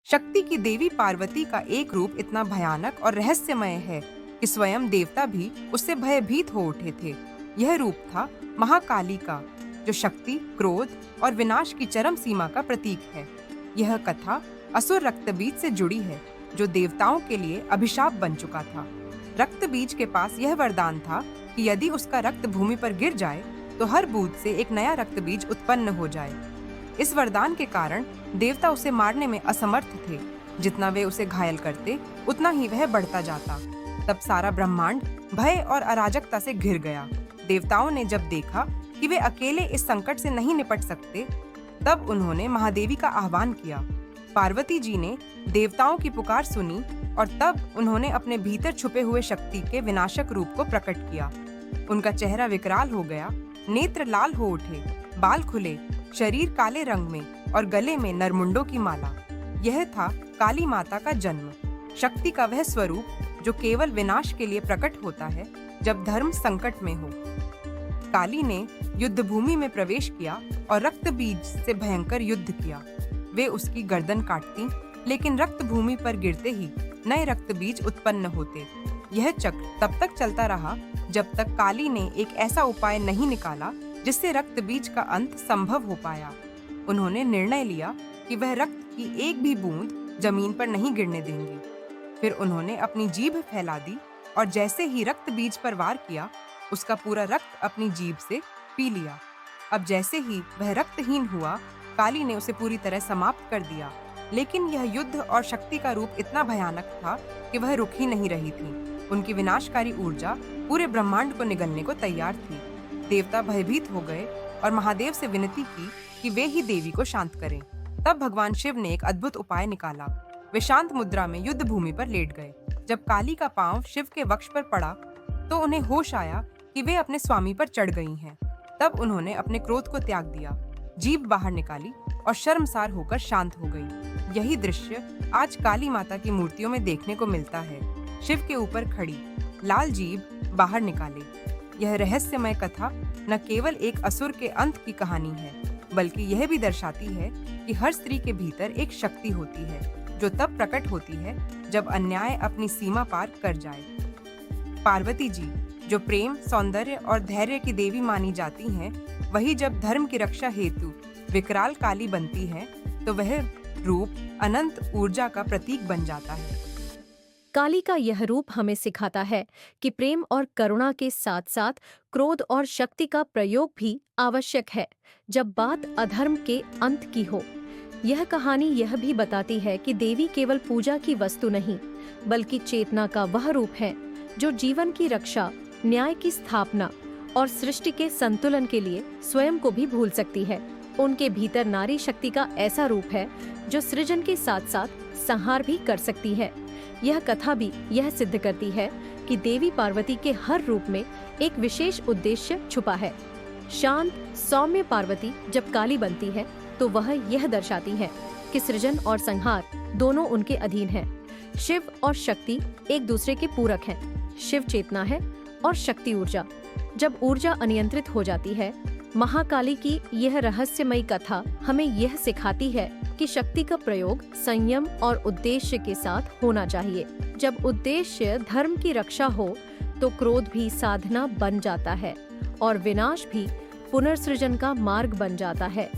शक्ति की देवी पार्वती का एक रूप इतना भयानक और रहस्यमय है कि स्वयं देवता भी उससे भयभीत हो उठे थे। यह रूप था महाकाली का, जो शक्ति, क्रोध और विनाश की चरम सीमा का प्रतीक है। यह कथा असुर रक्तबीज से जुड़ी है, जो देवताओं के लिए अभिशाप बन चुका था। रक्तबीज के पास यह वरदान था कि यदि उसका रक्त भूमि पर गिर जाए तो हर बूंद से एक नया रक्तबीज उत्पन्न हो जाए। इस वरदान के कारण देवता उसे मारने में असमर्थ थे। जितना वे उसे घायल करते, उतना ही वह बढ़ता जाता। तब सारा ब्रह्मांड भय और अराजकता से घिर गया। देवताओं ने जब देखा कि वे अकेले इस संकट से नहीं निपट सकते, तब उन्होंने महादेवी का आह्वान किया। पार्वती जी ने देवताओं की पुकार सुनी और तब उन्होंने अपने भीतर छुपे हुए शक्ति के विनाशक रूप को प्रकट किया। उनका चेहरा विकराल हो गया, नेत्र लाल हो उठे, बाल खुले, शरीर काले रंग में और गले में नरमुंडों की माला। यह था काली माता का जन्म, शक्ति का वह स्वरूप जो केवल विनाश के लिए प्रकट होता है जब धर्म संकट में हो। काली ने युद्ध भूमि में प्रवेश किया और रक्तबीज से भयंकर युद्ध किया। वे उसकी गर्दन काटती, लेकिन रक्त भूमि पर गिरते ही नए रक्तबीज उत्पन्न होते। यह चक्र तब तक चलता रहा जब तक काली ने एक ऐसा उपाय नहीं निकाला जिससे रक्तबीज का अंत संभव हो पाया। उन्होंने निर्णय लिया कि वह रक्त की एक भी बूंद जमीन पर नहीं गिरने देंगे। फिर उन्होंने अपनी जीभ फैला दी और जैसे ही रक्तबीज पर वार किया, उसका पूरा रक्त अपनी जीभ से पी लिया। अब जैसे ही वह रक्तहीन हुआ, काली ने उसे पूरी तरह समाप्त कर दिया। लेकिन यह युद्ध और शक्ति का रूप इतना भयानक था कि वह रुक ही नहीं रही थी। उनकी विनाशकारी ऊर्जा पूरे ब्रह्मांड को निगलने को तैयार थी। देवता भयभीत हो गए और महादेव से विनती की कि वे ही देवी को शांत करें। तब भगवान शिव ने एक अद्भुत उपाय निकाला। वे शांत मुद्रा में युद्ध भूमि पर लेट गए। जब काली का पांव शिव के वक्ष पर पड़ा तो उन्हें होश आया कि वे अपने स्वामी पर चढ़ गई हैं। तब उन्होंने अपने क्रोध को त्याग दिया, जीभ बाहर निकाली और शर्मसार होकर शांत हो गई। यही दृश्य आज काली माता की मूर्तियों में देखने को मिलता है। शिव के ऊपर खड़ी, लाल जीभ बाहर निकाले। यह रहस्यमय कथा न केवल एक असुर के अंत की कहानी है, बल्कि यह भी दर्शाती है कि हर स्त्री के भीतर एक शक्ति होती है, जो तब प्रकट होती है जब अन्याय अपनी सीमा पार कर जाए। पार्वती जी, जो प्रेम, सौंदर्य और धैर्य की देवी मानी जाती हैं, वही जब धर्म की रक्षा हेतु विकराल काली बनती है, तो वह रूप अनंत ऊर्जा का प्रतीक बन जाता है। काली का यह रूप हमें सिखाता है कि प्रेम और करुणा के साथ साथ क्रोध और शक्ति का प्रयोग भी आवश्यक है जब बात अधर्म के अंत की हो। यह कहानी यह भी बताती है कि देवी केवल पूजा की वस्तु नहीं, बल्कि चेतना का वह रूप है जो जीवन की रक्षा, न्याय की स्थापना और सृष्टि के संतुलन के लिए स्वयं को भी भूल सकती है। उनके भीतर नारी शक्ति का ऐसा रूप है जो सृजन के साथ साथ संहार भी कर सकती है। यह कथा भी यह सिद्ध करती है कि देवी पार्वती के हर रूप में एक विशेष उद्देश्य छुपा है। शांत, सौम्य पार्वती जब काली बनती है तो वह यह दर्शाती है कि सृजन और संहार दोनों उनके अधीन हैं। शिव और शक्ति एक दूसरे के पूरक हैं। शिव चेतना है और शक्ति ऊर्जा। जब ऊर्जा अनियंत्रित हो जाती है, महाकाली की यह रहस्यमयी कथा हमें यह सिखाती है कि शक्ति का प्रयोग संयम और उद्देश्य के साथ होना चाहिए। जब उद्देश्य धर्म की रक्षा हो तो क्रोध भी साधना बन जाता है और विनाश भी पुनर्सृजन का मार्ग बन जाता है।